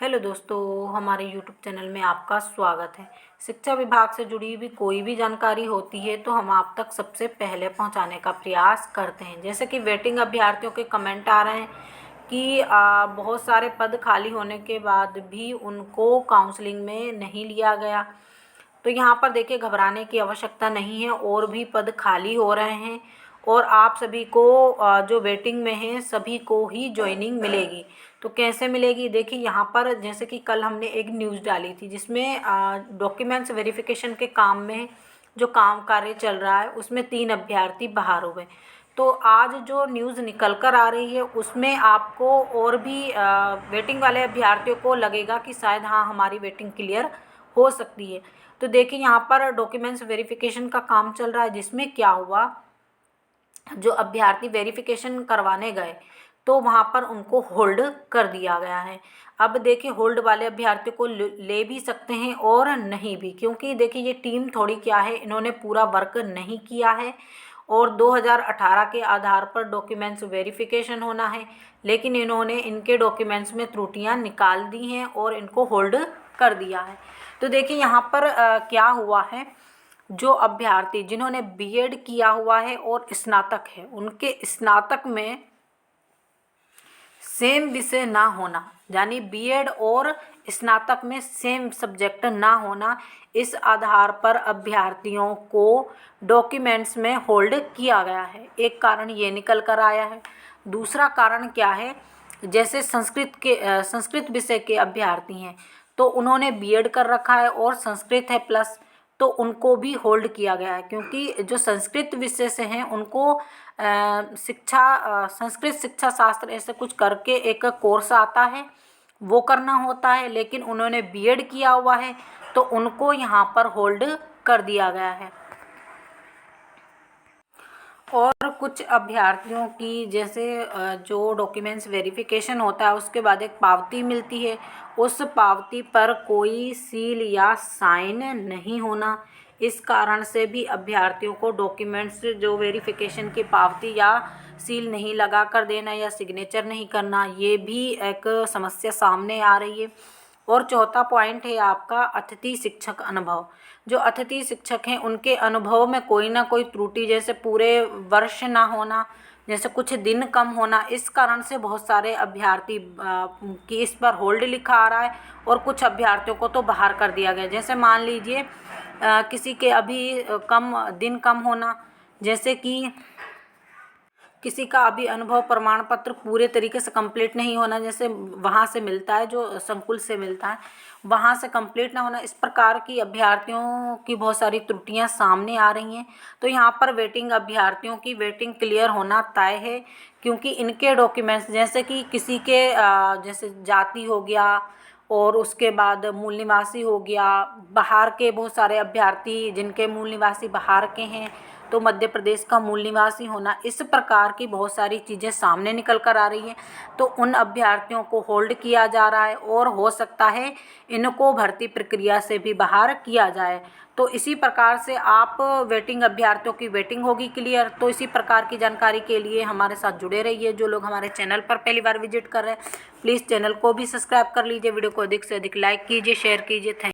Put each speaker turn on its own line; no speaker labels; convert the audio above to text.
Hello दोस्तों, हमारे YouTube channel में आपका स्वागत है। शिक्षा विभाग से जुड़ी हुई कोई भी जानकारी होती है तो हम आप तक सबसे पहले पहुंचाने का प्रयास करते हैं। जैसे कि वेटिंग अभ्यर्थियों के कमेंट आ रहे हैं कि बहुत सारे पद खाली होने के बाद भी उनको काउंसलिंग में नहीं लिया गया। तो यहाँ पर देखिए, घबराने की आवश्यकता नहीं है, और भी पद खाली हो रहे हैं और आप सभी को जो वेटिंग में हैं सभी को ही ज्वाइनिंग मिलेगी। तो कैसे मिलेगी, देखिए यहाँ पर जैसे कि कल हमने एक न्यूज़ डाली थी जिसमें डॉक्यूमेंट्स वेरिफिकेशन के काम में जो काम कार्य चल रहा है उसमें 3 अभ्यर्थी बाहर हो गए। तो आज जो न्यूज़ निकल कर आ रही है उसमें आपको और भी वेटिंग वाले अभ्यर्थियों को लगेगा कि शायद हाँ, हमारी वेटिंग क्लियर हो सकती है। तो देखिए यहाँ पर डॉक्यूमेंट्स वेरिफिकेशन का काम चल रहा है, जिसमें क्या हुआ, जो अभ्यर्थी वेरिफिकेशन करवाने गए तो वहाँ पर उनको होल्ड कर दिया गया है। अब देखिए, होल्ड वाले अभ्यर्थियों को ले भी सकते हैं और नहीं भी, क्योंकि देखिए ये टीम थोड़ी क्या है, इन्होंने पूरा वर्क नहीं किया है और 2018 के आधार पर डॉक्यूमेंट्स वेरिफिकेशन होना है, लेकिन इन्होंने इनके डॉक्यूमेंट्स में त्रुटियां निकाल दी हैं और इनको होल्ड कर दिया है। तो देखिए यहाँ पर क्या हुआ है, जो अभ्यर्थी जिन्होंने बीएड किया हुआ है और स्नातक है, उनके स्नातक में सेम विषय ना होना, यानी बीएड और स्नातक में सेम सब्जेक्ट ना होना, इस आधार पर अभ्यर्थियों को डॉक्यूमेंट्स में होल्ड किया गया है। एक कारण ये निकल कर आया है। दूसरा कारण क्या है, जैसे संस्कृत विषय के अभ्यर्थी हैं तो उन्होंने बीएड कर रखा है और संस्कृत है प्लस, तो उनको भी होल्ड किया गया है, क्योंकि जो संस्कृत विषय से हैं उनको संस्कृत शिक्षा शास्त्र ऐसे कुछ करके एक कोर्स आता है, वो करना होता है, लेकिन उन्होंने बीएड किया हुआ है तो उनको यहाँ पर होल्ड कर दिया गया है। और कुछ अभ्यर्थियों की जैसे जो डॉक्यूमेंट्स वेरिफिकेशन होता है उसके बाद एक पावती मिलती है, उस पावती पर कोई सील या साइन नहीं होना, इस कारण से भी अभ्यर्थियों को डॉक्यूमेंट्स जो वेरिफिकेशन की पावती या सील नहीं लगा कर देना या सिग्नेचर नहीं करना, ये भी एक समस्या सामने आ रही है। और चौथा पॉइंट है आपका अतिथि शिक्षक अनुभव। जो अतिथि शिक्षक हैं उनके अनुभव में कोई ना कोई त्रुटि, जैसे पूरे वर्ष ना होना, जैसे कुछ दिन कम होना, इस कारण से बहुत सारे अभ्यर्थी की इस पर होल्ड लिखा आ रहा है और कुछ अभ्यर्थियों को तो बाहर कर दिया गया। जैसे मान लीजिए किसी के अभी कम होना, जैसे कि किसी का अभी अनुभव प्रमाण पत्र पूरे तरीके से कंप्लीट नहीं होना, जैसे वहाँ से मिलता है, जो संकुल से मिलता है वहाँ से कंप्लीट ना होना, इस प्रकार की अभ्यर्थियों की बहुत सारी त्रुटियां सामने आ रही हैं। तो यहाँ पर वेटिंग अभ्यर्थियों की वेटिंग क्लियर होना तय है, क्योंकि इनके डॉक्यूमेंट्स जैसे कि किसी के जैसे जाति हो गया और उसके बाद मूल निवासी हो गया, बाहर के बहुत सारे अभ्यर्थी जिनके मूल निवासी बाहर के हैं, तो मध्य प्रदेश का मूल निवासी होना, इस प्रकार की बहुत सारी चीज़ें सामने निकल कर आ रही हैं। तो उन अभ्यर्थियों को होल्ड किया जा रहा है और हो सकता है इनको भर्ती प्रक्रिया से भी बाहर किया जाए। तो इसी प्रकार से आप वेटिंग अभ्यर्थियों की वेटिंग होगी क्लियर। तो इसी प्रकार की जानकारी के लिए हमारे साथ जुड़े रहिए। जो लोग हमारे चैनल पर पहली बार विजिट कर रहे हैं प्लीज़ चैनल को भी सब्सक्राइब कर लीजिए, वीडियो को अधिक से अधिक लाइक कीजिए, शेयर कीजिए। थैंक